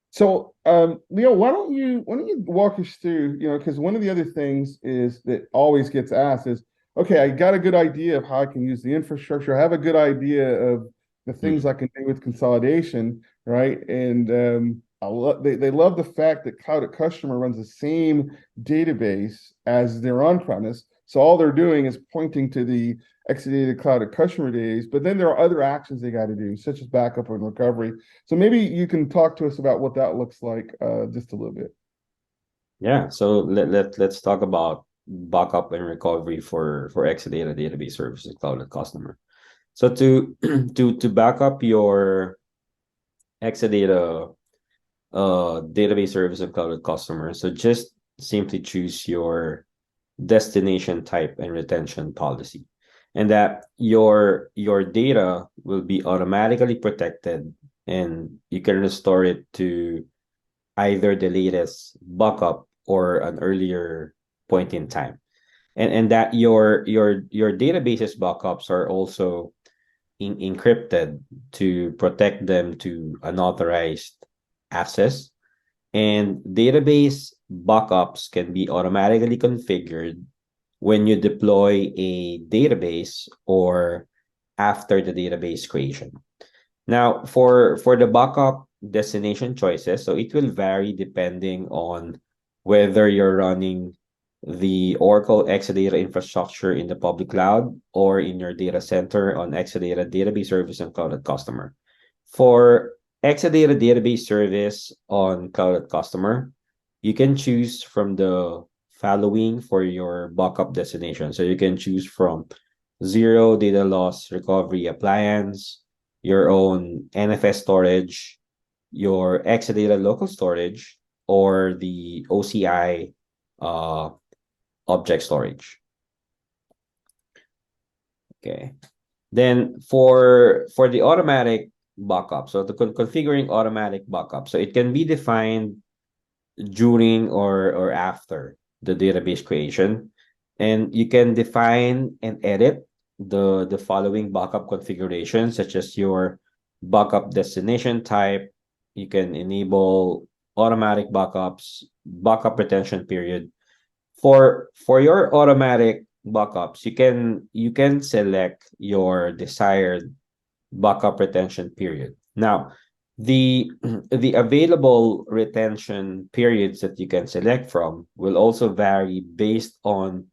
So Leo, why don't you walk us through, because one of the other things is that always gets asked is, okay, I got a good idea of how I can use the infrastructure. I have a good idea of the things I can do with consolidation, right? And they love the fact that Cloud at Customer runs the same database as their on-premise. So all they're doing is pointing to the Exadata Cloud at Customer days, but then there are other actions they got to do, such as backup and recovery. So maybe you can talk to us about what that looks like, just a little bit. Yeah, so let's talk about backup and recovery for Exadata database services cloud at customer. So to to back up your Exadata database service and cloud at customer, so just simply choose your destination type and retention policy, and that your data will be automatically protected, and you can restore it to either the latest backup or an earlier point in time, and that your databases backups are also encrypted to protect them to unauthorized access, and database backups can be automatically configured when you deploy a database or after the database creation. Now, for the backup destination choices, so it will vary depending on whether you're running the Oracle Exadata infrastructure in the public cloud or in your data center on Exadata database service and cloud at customer. For Exadata database service on cloud at customer, you can choose from the following for your backup destination. So you can choose from zero data loss recovery appliance, your own NFS storage, your Exadata local storage, or the OCI object storage. Okay. Then for the automatic backup, so the configuring automatic backup, so it can be defined during or after the database creation, and you can define and edit the following backup configuration, such as your backup destination type. You can enable automatic backups, backup retention period. For your automatic backups, you can select your desired backup retention period. Now, the the available retention periods that you can select from will also vary based on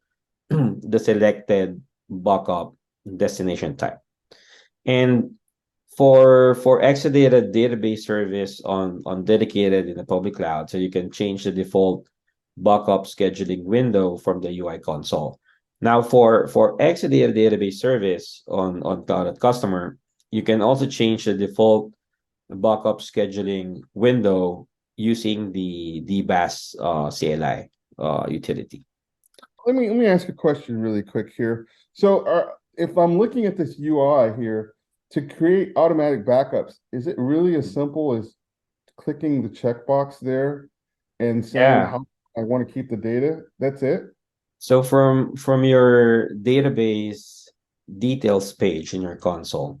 the selected backup destination type. And For Exadata database service on dedicated in the public cloud, so you can change the default backup scheduling window from the UI console. Now for Exadata database service on Cloud at Customer, you can also change the default backup scheduling window using the DBAS CLI utility. Let me ask a question really quick here. So, if I'm looking at this UI here to create automatic backups, is it really as simple as clicking the checkbox there and saying Yeah. how I want to keep the data? That's it? So from your database details page in your console,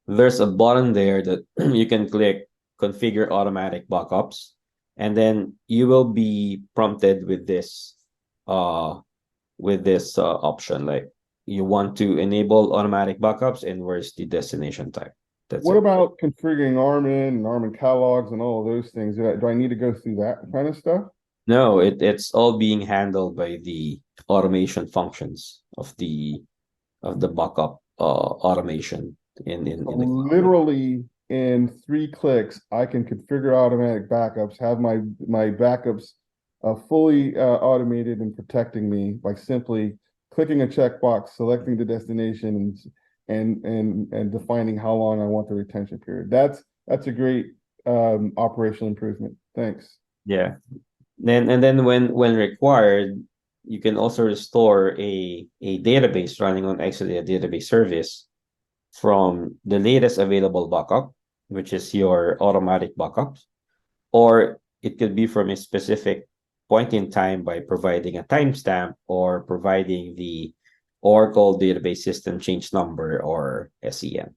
there's a button there that you can click configure automatic backups, and then you will be prompted uh with this option, like you want to enable automatic backups and where's the destination type. That's What it. about configuring Armin and Armin catalogs and all of those things? Do I need to go through that kind of stuff? No, it's all being handled by the automation functions of the backup automation in the cloud. Literally in 3 clicks, I can configure automatic backups, have my backups fully automated and protecting me by simply clicking a checkbox, selecting the destination, and defining how long I want the retention period. That's a great operational improvement. Thanks. Yeah. And then when required, you can also restore a database running on Exadata database service from the latest available backup, which is your automatic backups, or it could be from a specific point in time by providing a timestamp or providing the Oracle database system change number or SEN.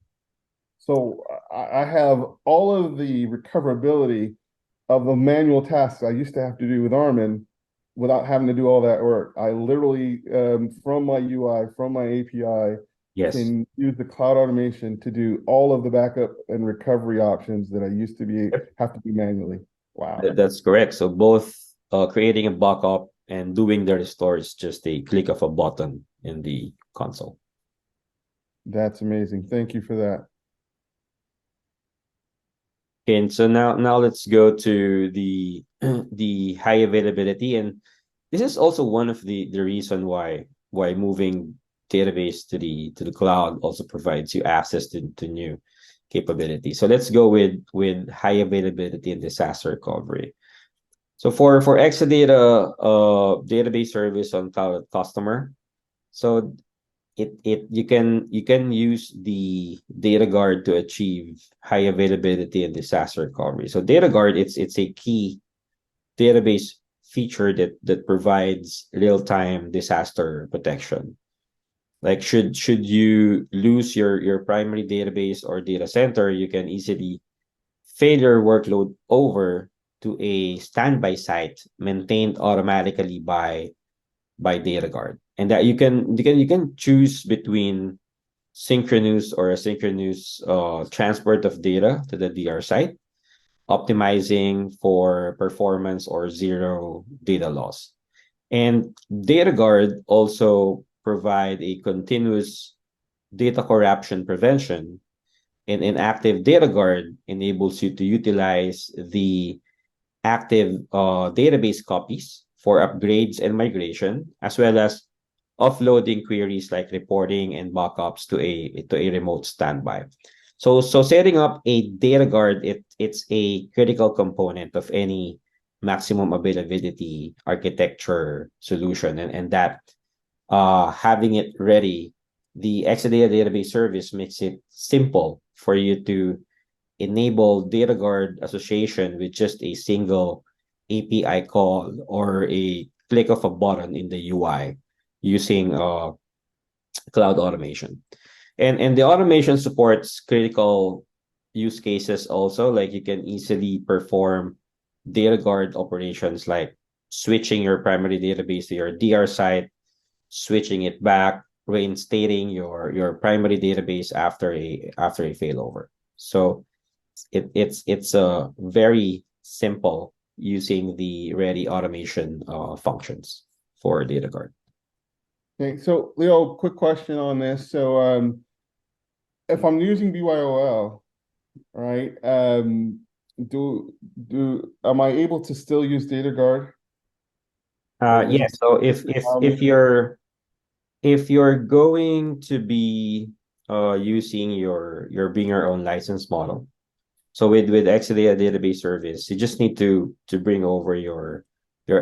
So I have all of the recoverability of the manual tasks I used to have to do with Armin without having to do all that work. I literally, from my UI, from my API, Yes, can use the cloud automation to do all of the backup and recovery options that I used to yep, have to do manually. Wow, that's correct. So both creating a backup and doing the restore is just a click of a button in the console. that's amazing. Thank you for that. Okay, and so now let's go to the the high availability, and this is also one of the reason why moving database to the cloud also provides you access to new capabilities. So let's go with high availability and disaster recovery. So for Exadata database service on Cloud Customer, so it you can use the data guard to achieve high availability and disaster recovery. So data guard, it's a key database feature that provides real-time disaster protection. Like should you lose your primary database or data center, you can easily fail your workload over to a standby site maintained automatically by DataGuard, and that you can choose between synchronous or asynchronous transport of data to the DR site, optimizing for performance or zero data loss. And DataGuard also provide a continuous data corruption prevention, and an active DataGuard enables you to utilize the active database copies for upgrades and migration, as well as offloading queries like reporting and backups to a remote standby. So setting up a data guard, it's a critical component of any maximum availability architecture solution, and that having it ready, the Exadata database service makes it simple for you to enable data guard association with just a single API call or a click of a button in the UI using cloud automation. And the automation supports critical use cases also, like you can easily perform data guard operations like switching your primary database to your DR site, switching it back, reinstating your primary database after a failover. So it's a very simple using the ready automation functions for data guard. Okay, so Leo, quick question on this. So if I'm using BYOL, right? Am I able to still use data guard Yeah, and so does if it if allow me if you're if you're going to be using your bring your own license model, so with Exadata database service, you just need to bring over your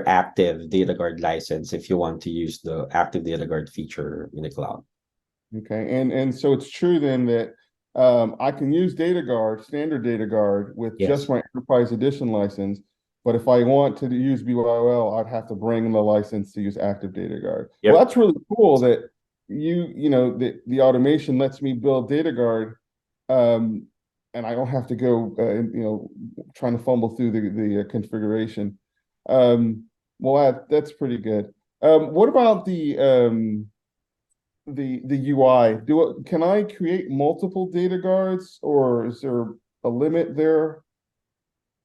active data guard license if you want to use the active data guard feature in the cloud. Okay, and so it's true then that I can use data guard, standard data guard with just Yes. my enterprise edition license, but if I want to use BYOL, I'd have to bring the license to use active data guard. Well, Yep. that's really cool that the automation lets me build data guard, um, and I don't have to go trying to fumble through the configuration. Well, that's pretty good. What about the UI? Can I create multiple data guards, or is there a limit there?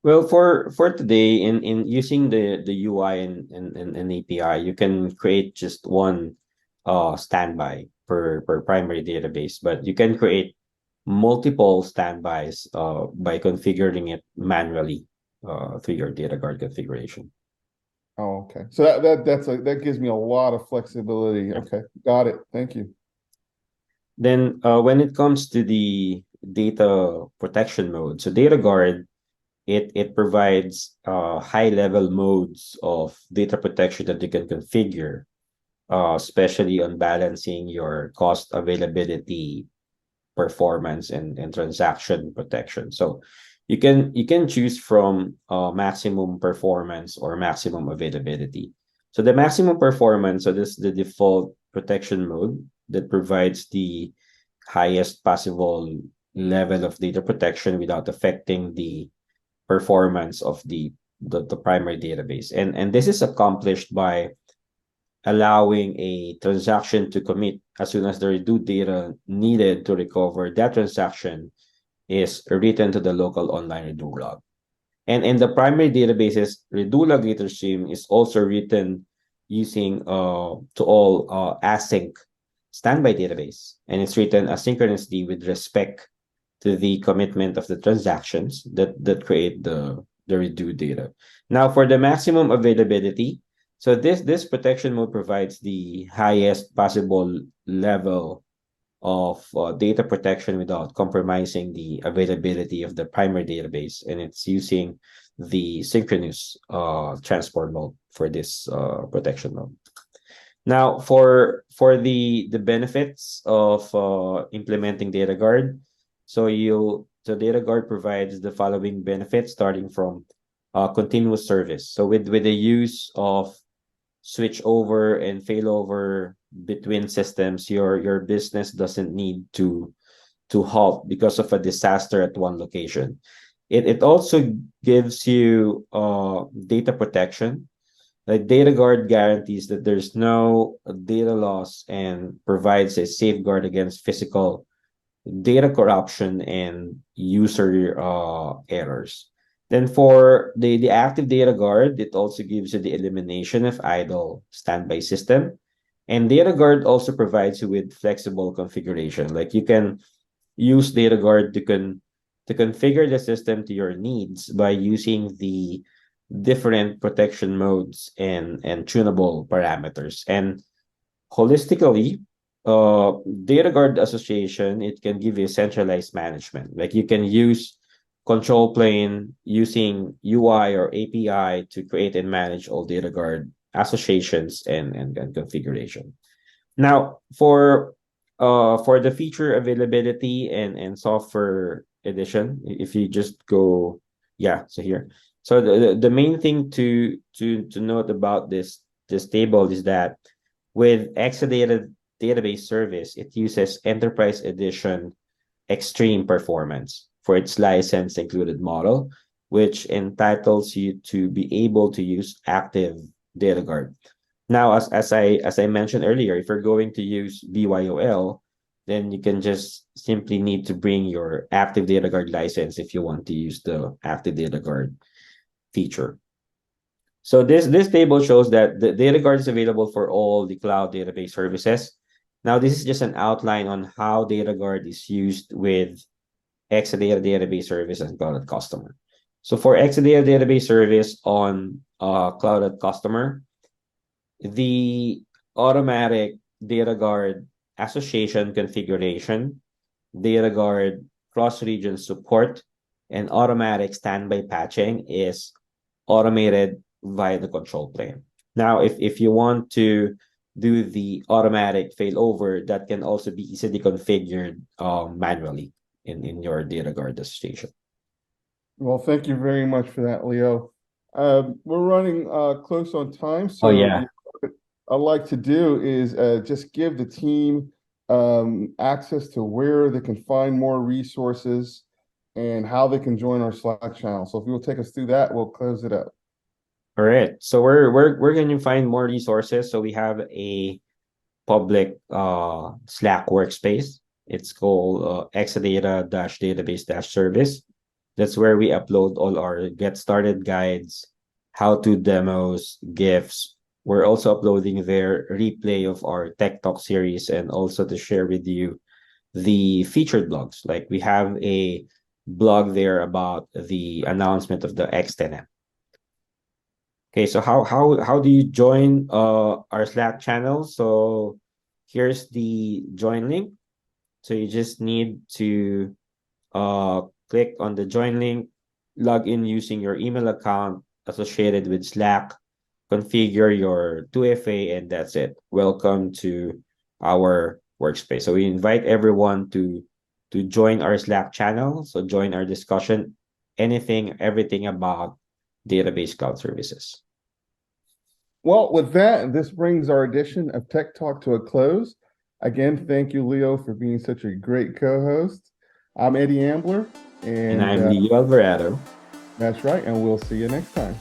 Well, for today, in using the UI and API, you can create just one standby per primary database, but you can create multiple standbys by configuring it manually through your data guard configuration. Oh, okay. So that gives me a lot of flexibility. Yeah. Okay, got it. Thank you. Then when it comes to the data protection mode, so data guard it provides high level modes of data protection that you can configure, especially on balancing your cost, availability, performance, and transaction protection. So you can choose from maximum performance or maximum availability. So the maximum performance, so this is the default protection mode that provides the highest possible level of data protection without affecting the performance of the primary database. And this is accomplished by allowing a transaction to commit as soon as the redo data needed to recover that transaction is written to the local online redo log. And in the primary database's redo log data stream is also written using to all async standby database, and it's written asynchronously with respect to the commitment of the transactions that create the redo data. Now for the maximum availability, so this protection mode provides the highest possible level of data protection without compromising the availability of the primary database, and it's using the synchronous transport mode for this protection mode. Now, for the benefits of implementing data guard, so data guard provides the following benefits, starting from continuous service. So with the use of switch over and failover between systems, your business doesn't need to halt because of a disaster at one location. It also gives you data protection. Like data guard guarantees that there's no data loss and provides a safeguard against physical data corruption and user errors. Then for the active data guard, it also gives you the elimination of idle standby system. And data guard also provides you with flexible configuration. Like you can use data guard to configure the system to your needs by using the different protection modes and tunable parameters. And holistically, data guard association, it can give you centralized management. Like you can use control plane using UI or API to create and manage all data guard associations and configuration. Now, for the feature availability and software edition, if you just go, yeah, so here. So the main thing to note about this table is that with Exadata database service, it uses Enterprise Edition Extreme Performance for its license included model, which entitles you to be able to use active data guard. Now, as I mentioned earlier, if you're going to use BYOL, then you can just simply need to bring your active data guard license if you want to use the active data guard feature. So this table shows that the data guard is available for all the cloud database services. Now, this is just an outline on how data guard is used with Exadata database service and Cloud Customer. So for Exadata database service on Cloud Customer, the automatic data guard association configuration, data guard cross-region support, and automatic standby patching is automated via the control plane. Now, if you want to do the automatic failover, that can also be easily configured manually in your data guard association. Well, thank you very much for that, Leo. We're running close on time, so Oh yeah. what I'd like to do is just give the team access to where they can find more resources and how they can join our Slack channel. So if you will take us through that, we'll close it up. All right. So we're going to find more resources. So we have a public Slack workspace. It's called Exadata-database-service. That's where we upload all our get started guides, how-to demos, GIFs. We're also uploading their replay of our Tech Talk series and also to share with you the featured blogs. Like we have a blog there about the announcement of the X10M. Okay, so how do you join our Slack channel? So here's the join link. So you just need to click on the join link, log in using your email account associated with Slack, configure your 2FA, and that's it. Welcome to our workspace. So we invite everyone to join our Slack channel. So join our discussion, everything about database cloud services. Well, with that, this brings our edition of Tech Talk to a close. Again, thank you, Leo, for being such a great co-host. I'm Eddie Ambler, And I'm Leo Alvarado. that's right, and we'll see you next time.